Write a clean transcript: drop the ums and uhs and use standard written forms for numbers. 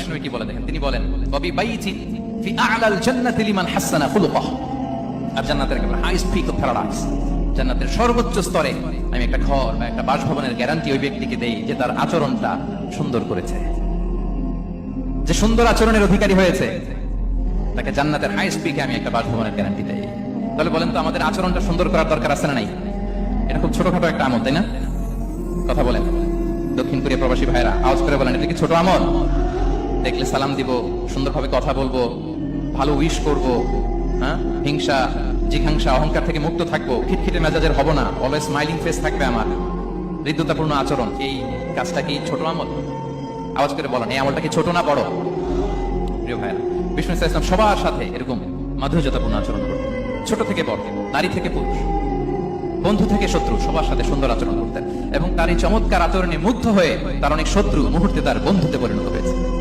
বিষ্ণু কি বলে দেখেন, তিনি বলেন কবি বাইতি ফি আ'লাল জান্নাতি লিমান হাসানা খুলুকাহ। আর জান্নাতের একেবারে হাইস্ট পিক অফ প্যারাডাইস, জান্নাতের সর্বোচ্চ স্তরে আমি একটা ঘর বা একটা বাসভবনের গ্যারান্টি ওই ব্যক্তিকে দেই যে তার আচরণটা সুন্দর করেছে, যে সুন্দর আচরণের অধিকারী হয়েছে, তাকে জান্নাতের হাইস্ট পিকে আমি একটা বাসভবনের গ্যারান্টি দেই। তাহলে বলেন তো আমাদের আচরণটা সুন্দর করার দরকার আছে না নাই? এটা খুব ছোটখাটো একটা আমল, তাই না? কথা বলেন দক্ষিণ কোরিয়া প্রবাসী ভাইরা, আওয়াজ করে বলেন এটা কি ছোট আমল? দেখলে সালাম দিব, সুন্দরভাবে কথা বলবো, ভালো উইশ করব, হ্যাঁ, হিংসা জিঘাংসা অহংকার থেকে মুক্ত থাকবো, খিটখিটে মেজাজের হব না, অলওয়েজ স্মাইলিং ফেস থাকবে আমার, হৃদ্যতাপূর্ণ আচরণ। এই কাজটা কি ছোট আমল? আওয়াজ করে বলেন এই আমলটা কি ছোট না বড়? প্রিয় ভাইরা, বিষ্ণু ইসলাম সবার সাথে এরকম মাধুর্যতাপূর্ণ আচরণ করতেন, ছোট থেকে বড়, নারী থেকে পুরুষ, বন্ধু থেকে শত্রু, সবার সাথে সুন্দর আচরণ করতেন। এবং তার এই চমৎকার আচরণে মুগ্ধ হয়ে তার অনেক শত্রু মুহূর্তে তার বন্ধুতে পরিণত হয়েছে।